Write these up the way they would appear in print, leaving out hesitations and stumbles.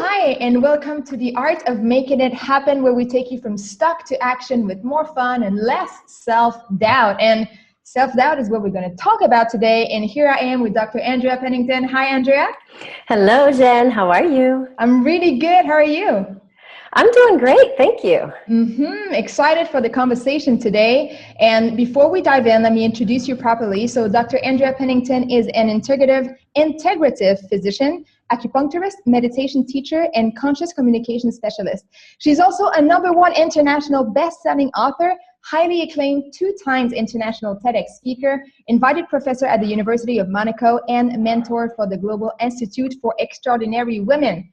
Hi, and welcome to The Art of Making It Happen, where we take you from stuck to action with more fun and less self-doubt. And self-doubt is what we're going to talk about today. And here I am with Dr. Andrea Pennington. Hi, Andrea. Hello, Jen. How are you? I'm really good. How are you? I'm doing great. Thank you. Excited for the conversation today. And before we dive in, let me introduce you properly. So Dr. Andrea Pennington is an integrative physician, acupuncturist, meditation teacher, and conscious communication specialist. She's also a #1 international best-selling author, highly acclaimed 2 times international TEDx speaker, invited professor at the University of Monaco, and mentor for the Global Institute for Extraordinary Women.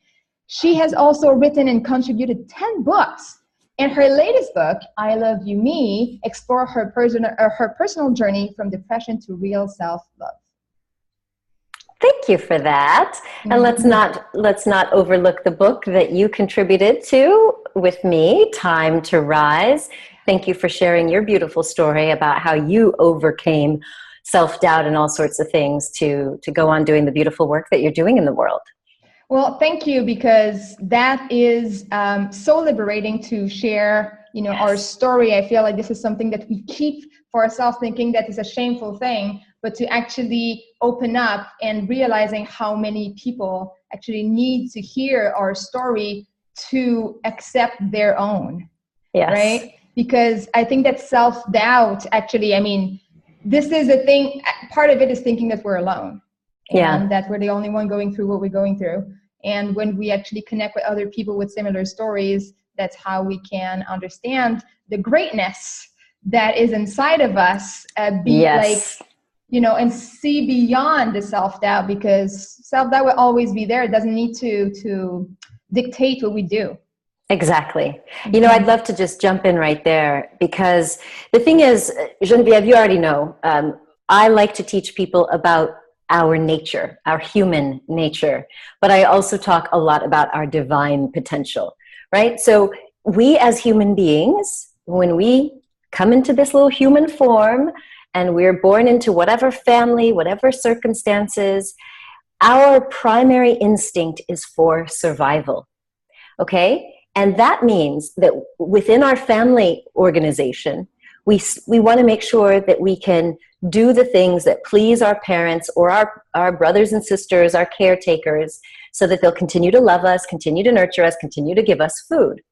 She has also written and contributed 10 books. And her latest book, I Love You Me, explores her personal journey from depression to real self-love. Thank you for that. And let's not overlook the book that you contributed to with me, Time to Rise. Thank you for sharing your beautiful story about how you overcame self-doubt and all sorts of things to go on doing the beautiful work that you're doing in the world. Well, thank you, because that is so liberating to share, Yes. Our story. I feel like this is something that we keep for ourselves, thinking that is a shameful thing, but to actually open up and realizing how many people actually need to hear our story to accept their own. Yes. Right? Because I think that self-doubt, actually, this is a thing, part of it is thinking that we're alone. And that we're the only one going through what we're going through. And when we actually connect with other people with similar stories, that's how we can understand the greatness that is inside of us, and see beyond the self-doubt, because self-doubt will always be there. It doesn't need to dictate what we do. Exactly. I'd love to just jump in right there, because the thing is, Geneviève, you already know, I like to teach people about our nature, our human nature, but I also talk a lot about our divine potential, right? So we as human beings, when we come into this little human form and we're born into whatever family, whatever circumstances, our primary instinct is for survival, okay? And that means that within our family organization, we want to make sure that we can do the things that please our parents or our brothers and sisters, our caretakers, so that they'll continue to love us, continue to nurture us, continue to give us food.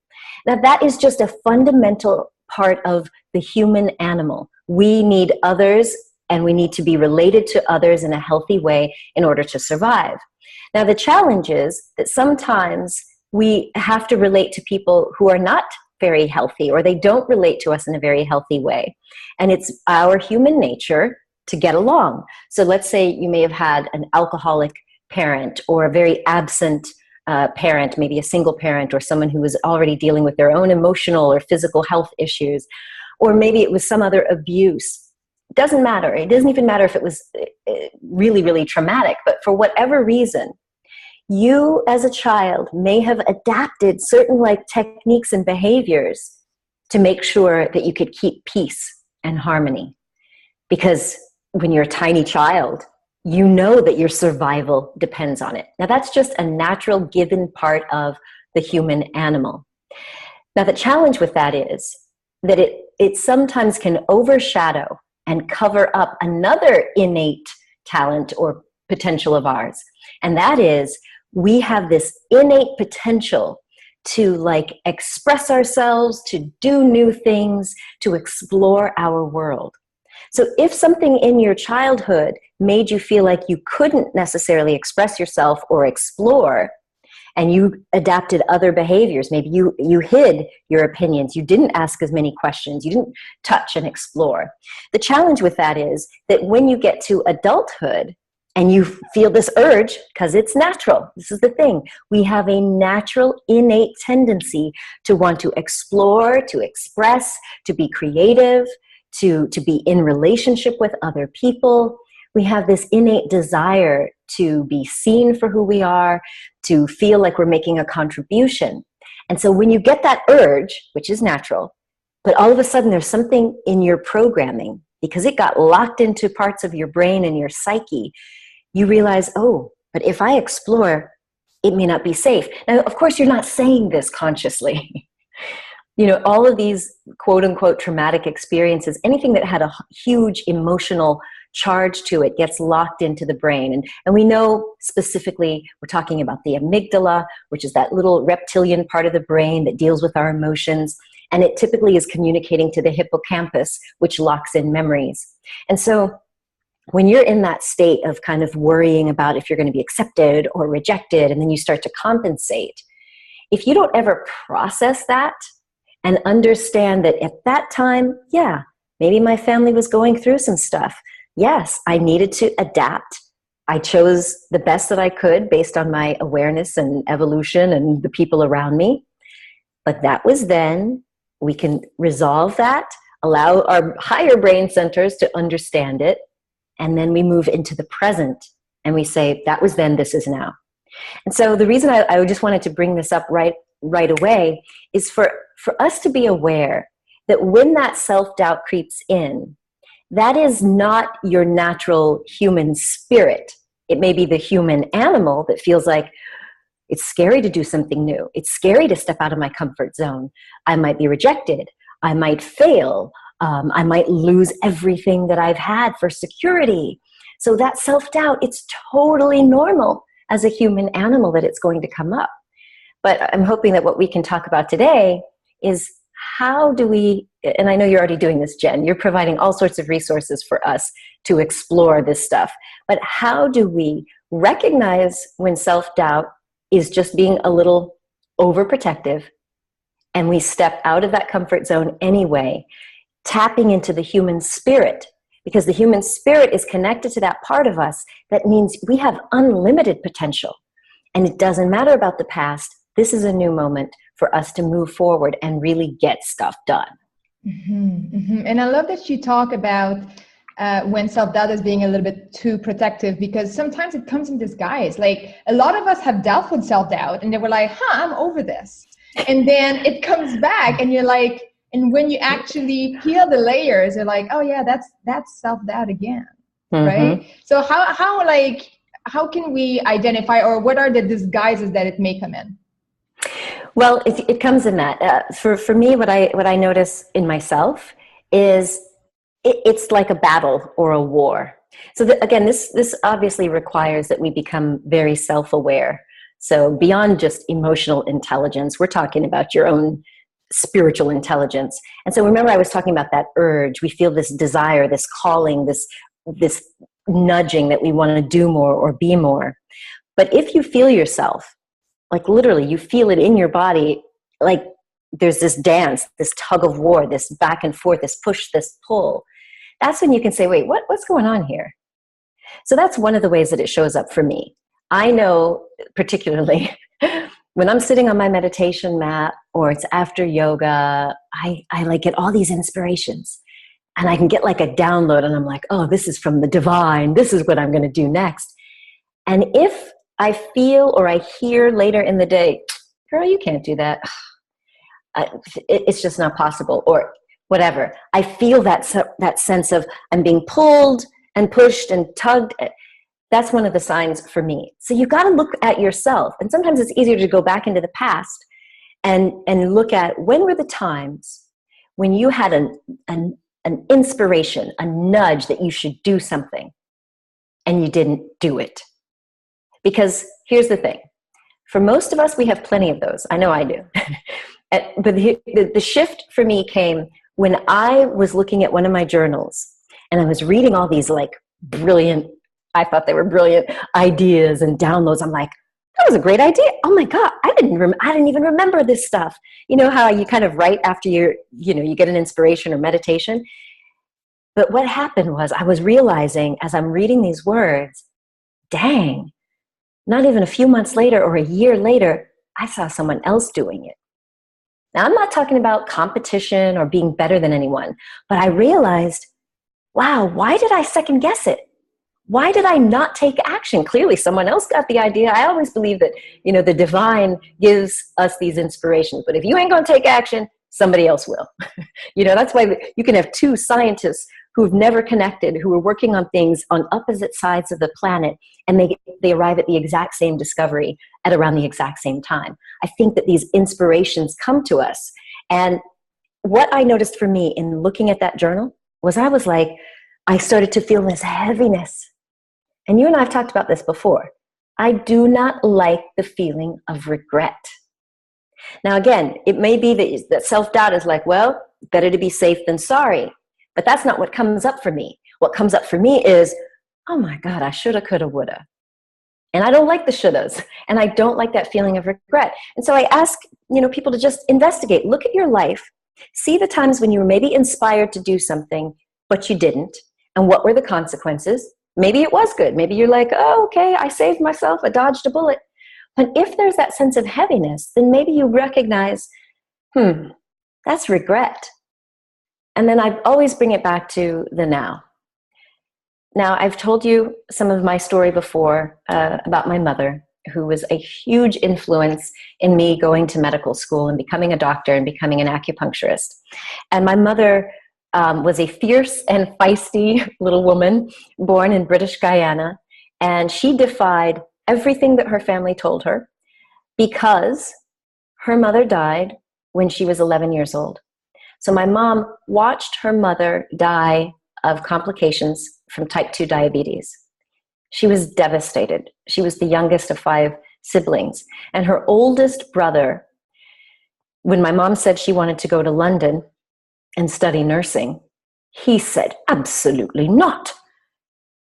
Now, that is just a fundamental part of the human animal. We need others, and we need to be related to others in a healthy way in order to survive. Now, the challenge is that sometimes we have to relate to people who are not very healthy, or they don't relate to us in a very healthy way. And it's our human nature to get along. So let's say you may have had an alcoholic parent, or a very absent parent, maybe a single parent, or someone who was already dealing with their own emotional or physical health issues, or maybe it was some other abuse. It doesn't matter. It doesn't even matter if it was really, really traumatic, but for whatever reason, you as a child may have adapted certain techniques and behaviors to make sure that you could keep peace and harmony. Because when you're a tiny child, you know that your survival depends on it. Now, that's just a natural given part of the human animal. Now, the challenge with that is that it sometimes can overshadow and cover up another innate talent or potential of ours. And that is, we have this innate potential to express ourselves, to do new things, to explore our world. So if something in your childhood made you feel like you couldn't necessarily express yourself or explore, and you adapted other behaviors, maybe you hid your opinions, you didn't ask as many questions, you didn't touch and explore. The challenge with that is that when you get to adulthood, and you feel this urge, because it's natural. This is the thing. We have a natural, innate tendency to want to explore, to express, to be creative, to be in relationship with other people. We have this innate desire to be seen for who we are, to feel like we're making a contribution. And so when you get that urge, which is natural, but all of a sudden there's something in your programming, because it got locked into parts of your brain and your psyche, you realize, oh, but if I explore, it may not be safe. Now, of course, you're not saying this consciously. All of these quote unquote traumatic experiences, anything that had a huge emotional charge to it gets locked into the brain. And we know specifically, we're talking about the amygdala, which is that little reptilian part of the brain that deals with our emotions. And it typically is communicating to the hippocampus, which locks in memories. And so when you're in that state of kind of worrying about if you're going to be accepted or rejected, and then you start to compensate, if you don't ever process that and understand that at that time, yeah, maybe my family was going through some stuff. Yes, I needed to adapt. I chose the best that I could based on my awareness and evolution and the people around me. But that was then. We can resolve that, allow our higher brain centers to understand it, and then we move into the present and we say, that was then, this is now. And so the reason I just wanted to bring this up right away is for us to be aware that when that self-doubt creeps in, that is not your natural human spirit. It may be the human animal that feels like it's scary to do something new. It's scary to step out of my comfort zone. I might be rejected. I might fail. I might lose everything that I've had for security. So that self-doubt, it's totally normal as a human animal that it's going to come up. But I'm hoping that what we can talk about today is how do we, and I know you're already doing this, Jen, you're providing all sorts of resources for us to explore this stuff. But how do we recognize when self-doubt is just being a little overprotective and we step out of that comfort zone anyway, tapping into the human spirit, because the human spirit is connected to that part of us that means we have unlimited potential. And it doesn't matter about the past. This is a new moment for us to move forward and really get stuff done. Mm-hmm, mm-hmm. And I love that you talk about when self-doubt is being a little bit too protective, because sometimes it comes in disguise. Like a lot of us have dealt with self-doubt and they were like, I'm over this. And then it comes back and you're like, and when you actually peel the layers, you're like, oh yeah, that's self-doubt again, right? So how can we identify, or what are the disguises that it may come in? Well, it comes in that. For me, what I notice in myself is it's like a battle or a war. So again, this obviously requires that we become very self-aware. So beyond just emotional intelligence, we're talking about your own spiritual intelligence. And so remember, I was talking about that urge. We feel this desire, this calling, this nudging that we want to do more or be more. But if you feel yourself, like literally you feel it in your body, like there's this dance, this tug of war, this back and forth, this push, this pull, that's when you can say, wait, what's going on here? So that's one of the ways that it shows up for me. I know particularly when I'm sitting on my meditation mat or it's after yoga, I like get all these inspirations and I can get like a download and I'm like, oh, this is from the divine. This is what I'm going to do next. And if I feel or I hear later in the day, girl, you can't do that. It's just not possible, or whatever. I feel that sense of I'm being pulled and pushed and tugged. That's one of the signs for me. So you got to look at yourself. And sometimes it's easier to go back into the past and look at when were the times when you had an inspiration, a nudge that you should do something and you didn't do it. Because here's the thing. For most of us, we have plenty of those. I know I do. But the shift for me came when I was looking at one of my journals and I was reading all these like brilliant, I thought they were brilliant ideas and downloads. I'm like, that was a great idea. Oh my God, I didn't even remember this stuff. You know how you kind of write after you get an inspiration or meditation? But what happened was I was realizing as I'm reading these words, dang, not even a few months later or a year later, I saw someone else doing it. Now, I'm not talking about competition or being better than anyone, but I realized, wow, why did I second guess it? Why did I not take action? Clearly, someone else got the idea. I always believe that, the divine gives us these inspirations, but if you ain't going to take action, somebody else will. That's why you can have two scientists who've never connected, who are working on things on opposite sides of the planet, and they arrive at the exact same discovery at around the exact same time. I think that these inspirations come to us. And what I noticed for me in looking at that journal was I started to feel this heaviness. And you and I have talked about this before. I do not like the feeling of regret. Now, again, it may be that self-doubt is like, well, better to be safe than sorry. But that's not what comes up for me. What comes up for me is, oh my God, I shoulda, coulda, woulda. And I don't like the shouldas. And I don't like that feeling of regret. And so I ask, people to just investigate. Look at your life. See the times when you were maybe inspired to do something, but you didn't. And what were the consequences? Maybe it was good. Maybe you're like, oh, okay, I saved myself. I dodged a bullet. But if there's that sense of heaviness, then maybe you recognize, that's regret. And then I always bring it back to the now. Now, I've told you some of my story before about my mother, who was a huge influence in me going to medical school and becoming a doctor and becoming an acupuncturist. And my mother was a fierce and feisty little woman born in British Guyana. And she defied everything that her family told her because her mother died when she was 11 years old. So my mom watched her mother die of complications from type 2 diabetes. She was devastated. She was the youngest of 5 siblings. And her oldest brother, when my mom said she wanted to go to London and study nursing, he said, absolutely not.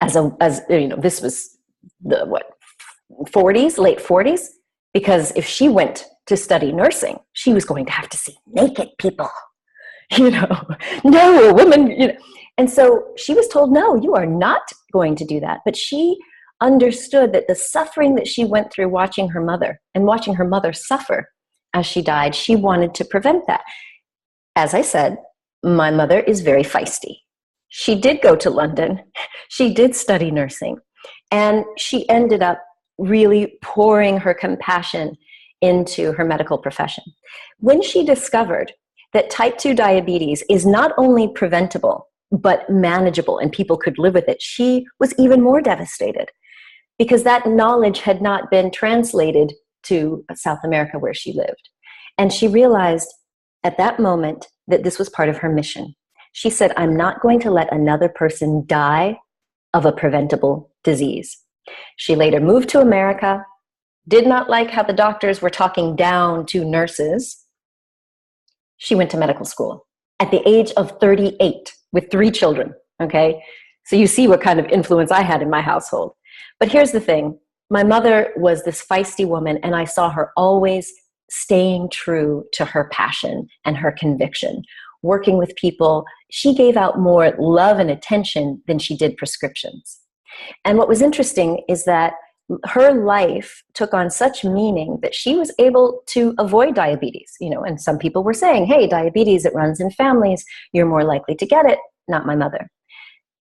This was the 40s, late 40s, because if she went to study nursing, she was going to have to see naked people. No, a woman, And so she was told, no, you are not going to do that. But she understood that the suffering that she went through watching her mother and watching her mother suffer as she died, she wanted to prevent that. As I said, my mother is very feisty. She did go to London. She did study nursing. And she ended up really pouring her compassion into her medical profession. When she discovered that type 2 diabetes is not only preventable, but manageable, and people could live with it, she was even more devastated because that knowledge had not been translated to South America where she lived. And she realized at that moment that this was part of her mission. She said, I'm not going to let another person die of a preventable disease. She later moved to America, did not like how the doctors were talking down to nurses. She went to medical school at the age of 38 with 3 children, okay? So you see what kind of influence I had in my household. But here's the thing. My mother was this feisty woman, and I saw her always staying true to her passion and her conviction. Working with people, she gave out more love and attention than she did prescriptions. And what was interesting is that her life took on such meaning that she was able to avoid diabetes, and some people were saying, hey, diabetes, it runs in families, you're more likely to get it. Not my mother.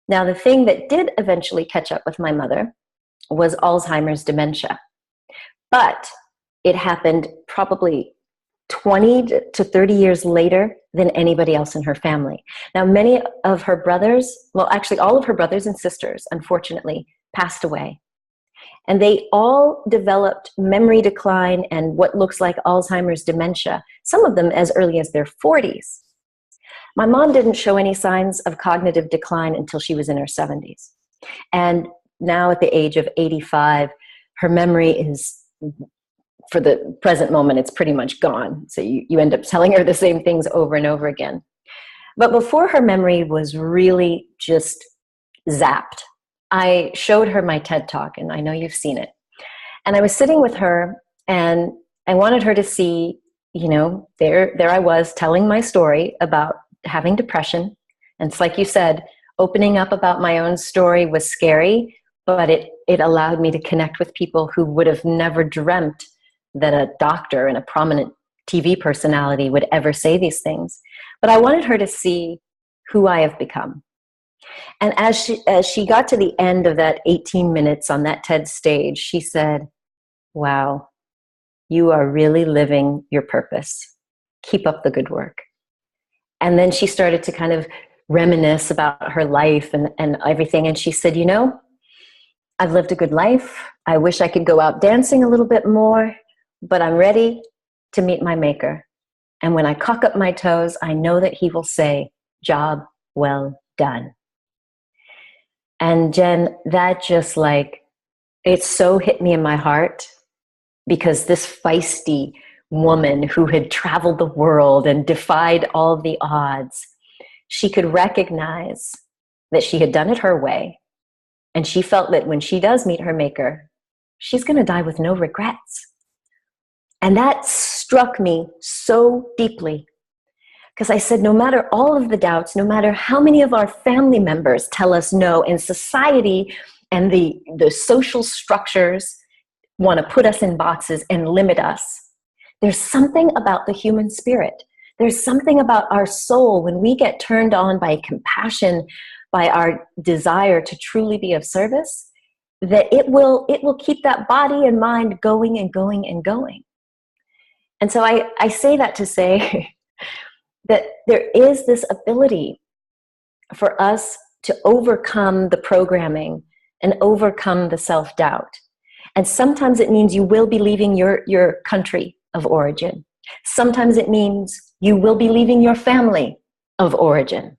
Now, the thing that did eventually catch up with my mother was Alzheimer's dementia. But it happened probably 20 to 30 years later than anybody else in her family. Now, many of her brothers, well, actually all of her brothers and sisters, unfortunately, passed away. And they all developed memory decline and what looks like Alzheimer's dementia, some of them as early as their 40s. My mom didn't show any signs of cognitive decline until she was in her 70s. And now at the age of 85, her memory is, for the present moment, it's pretty much gone. So you end up telling her the same things over and over again. But before her memory was really just zapped, I showed her my TED Talk, and I know you've seen it. And I was sitting with her, and I wanted her to see, there I was telling my story about having depression. And it's like you said, opening up about my own story was scary, but it allowed me to connect with people who would have never dreamt that a doctor and a prominent TV personality would ever say these things. But I wanted her to see who I have become. And as she got to the end of that 18 minutes on that TED stage, she said, wow, you are really living your purpose. Keep up the good work. And then she started to kind of reminisce about her life and everything. And she said, you know, I've lived a good life. I wish I could go out dancing a little bit more, but I'm ready to meet my maker. And when I cock up my toes, I know that he will say, job well done. And Jen, that just like, it so hit me in my heart, because this feisty woman who had traveled the world and defied all the odds, she could recognize that she had done it her way. And she felt that when she does meet her maker, she's going to die with no regrets. And that struck me so deeply, because I said, no matter all of the doubts, no matter how many of our family members tell us no, and society and the social structures want to put us in boxes and limit us, there's something about the human spirit. There's something about our soul when we get turned on by compassion, by our desire to truly be of service, that it will keep that body and mind going and going and going. And so I say that to say that there is this ability for us to overcome the programming and overcome the self-doubt. And sometimes it means you will be leaving your country of origin. Sometimes it means you will be leaving your family of origin.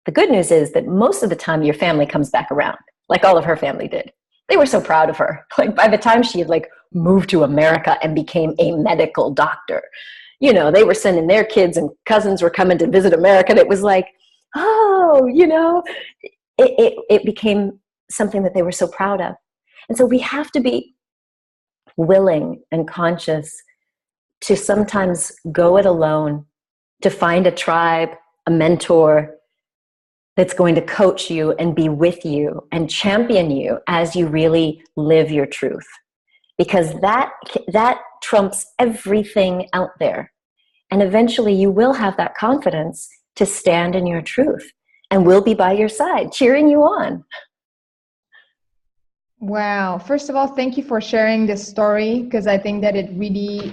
The good news is that most of the time your family comes back around, like all of her family did. They were so proud of her. Like by the time she had like moved to America and became a medical doctor, you know, they were sending their kids, and cousins were coming to visit America. And it was like, oh, you know, it became something that they were so proud of. And so we have to be willing and conscious to sometimes go it alone, to find a tribe, a mentor that's going to coach you and be with you and champion you as you really live your truth. Because that trumps everything out there. And eventually you will have that confidence to stand in your truth, and we'll be by your side, cheering you on. Wow. First of all, thank you for sharing this story, because I think that it really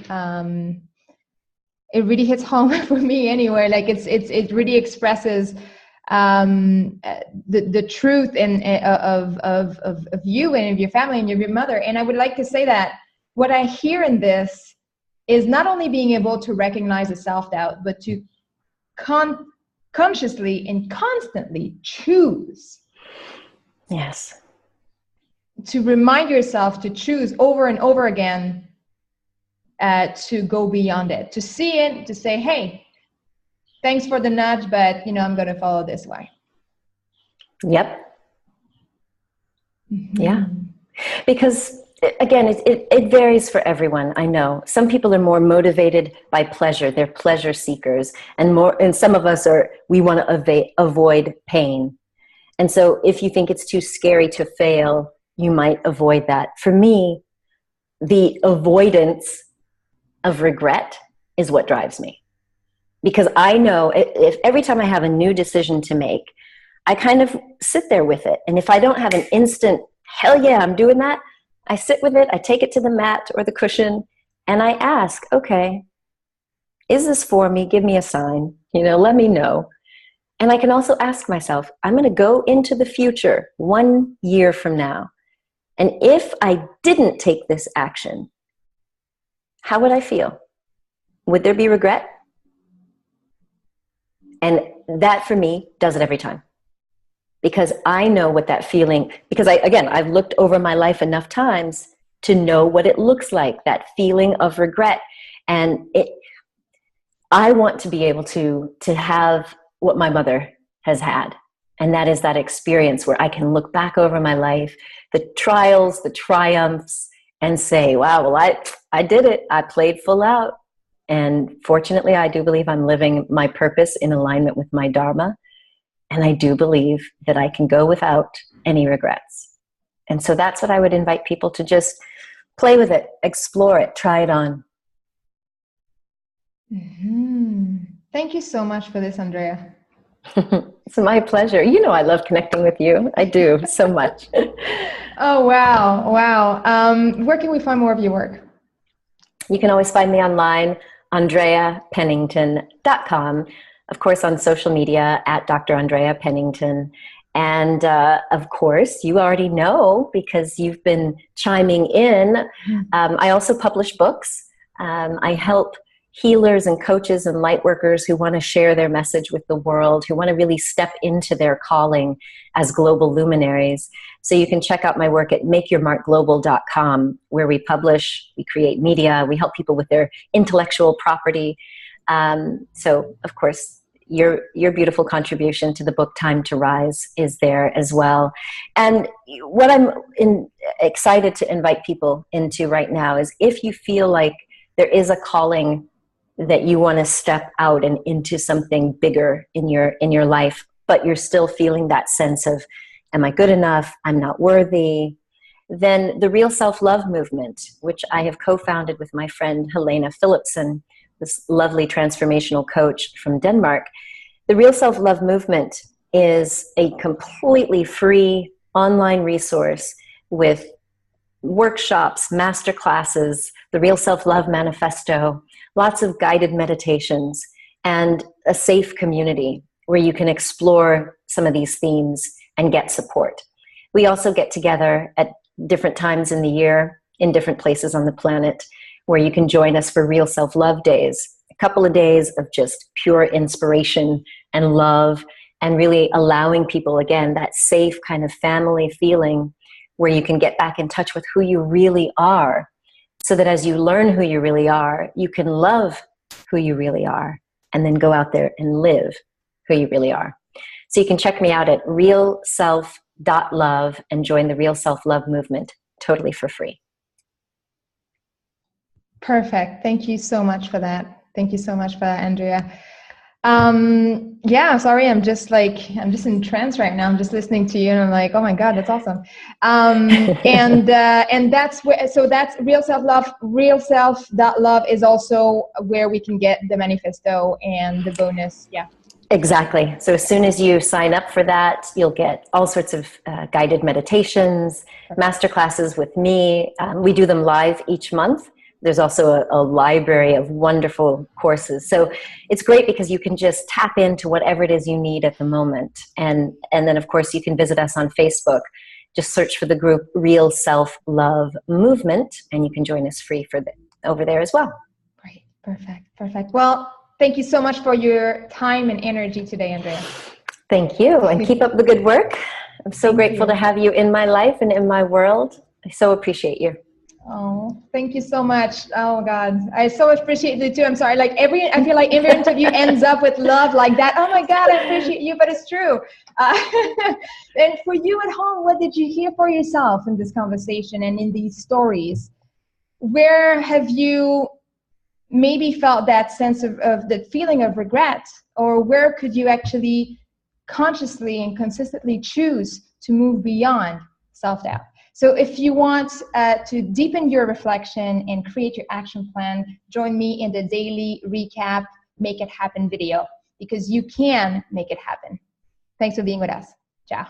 hits home for me anyway. Like it really expresses the truth of you and of your family and of your mother. And I would like to say that what I hear in this is not only being able to recognize the self-doubt, but to consciously and constantly choose. Yes. To remind yourself to choose over and over again, to go beyond it, to see it, to say, hey, thanks for the nudge, but I'm going to follow this way. Yep. Mm-hmm. Yeah. Because again, it varies for everyone. I know some people are more motivated by pleasure. They're pleasure seekers, and some of us we want to avoid pain. And so if you think it's too scary to fail, you might avoid that. For me, the avoidance of regret is what drives me. Because I know if every time I have a new decision to make, I kind of sit there with it. And if I don't have an instant, hell yeah, I'm doing that, I sit with it, I take it to the mat or the cushion, and I ask, okay, is this for me? Give me a sign, let me know. And I can also ask myself, I'm going to go into the future 1 year from now. And if I didn't take this action, how would I feel? Would there be regret? And that for me does it every time. Because I know what that feeling, because I've looked over my life enough times to know what it looks like, that feeling of regret. And I want to be able to have what my mother has had. And that is that experience where I can look back over my life, the trials, the triumphs, and say, wow, well, I did it. I played full out. And fortunately, I do believe I'm living my purpose in alignment with my Dharma. And I do believe that I can go without any regrets. And so that's what I would invite people to just play with it, explore it, try it on. Mm-hmm. Thank you so much for this, Andrea. It's my pleasure. I love connecting with you. I do so much. Oh, wow. Where can we find more of your work? You can always find me online, AndreaPennington.com. of course, on social media at Dr. Andrea Pennington. And of course, you already know because you've been chiming in. I also publish books. I help healers and coaches and light workers who want to share their message with the world, who want to really step into their calling as global luminaries. So you can check out my work at makeyourmarkglobal.com, where we publish, we create media, we help people with their intellectual property. So, of course, your beautiful contribution to the book Time to Rise is there as well. And what I'm excited to invite people into right now is, if you feel like there is a calling that you want to step out and into something bigger in your life, but you're still feeling that sense of, am I good enough? I'm not worthy. Then the Real Self-Love Movement, which I have co-founded with my friend Helena Philipson, this lovely transformational coach from Denmark. The Real Self-Love Movement is a completely free online resource with workshops, masterclasses, the Real Self-Love Manifesto, lots of guided meditations, and a safe community where you can explore some of these themes and get support. We also get together at different times in the year in different places on the planet where you can join us for Real Self-Love Days, a couple of days of just pure inspiration and love, and really allowing people, again, that safe kind of family feeling where you can get back in touch with who you really are, so that as you learn who you really are, you can love who you really are, and then go out there and live who you really are. So you can check me out at realself.love and join the Real Self-Love Movement totally for free. Perfect. Thank you so much for that. Thank you so much for that, Andrea. Yeah, sorry, I'm just in trance right now. I'm just listening to you and I'm like, oh my God, that's awesome. And that's where, so that's Real Self-Love. Realself.love is also where we can get the manifesto and the bonus. Yeah. Exactly. So as soon as you sign up for that, you'll get all sorts of guided meditations, masterclasses with me. We do them live each month. There's also a library of wonderful courses. So it's great because you can just tap into whatever it is you need at the moment. And then, of course, you can visit us on Facebook. Just search for the group Real Self-Love Movement, and you can join us free over there as well. Great. Perfect. Well, thank you so much for your time and energy today, Andrea. Thank you, and keep up the good work. I'm so grateful to have you in my life and in my world. I so appreciate you. Oh, thank you so much. Oh God, I so appreciate you too. I'm sorry. I feel like every interview ends up with love like that. Oh my God, I appreciate you, but it's true. And for you at home, what did you hear for yourself in this conversation and in these stories? Where have you maybe felt that sense of the feeling of regret, or where could you actually consciously and consistently choose to move beyond self-doubt? So if you want to deepen your reflection and create your action plan, join me in the daily recap, Make It Happen video, because you can make it happen. Thanks for being with us. Ciao.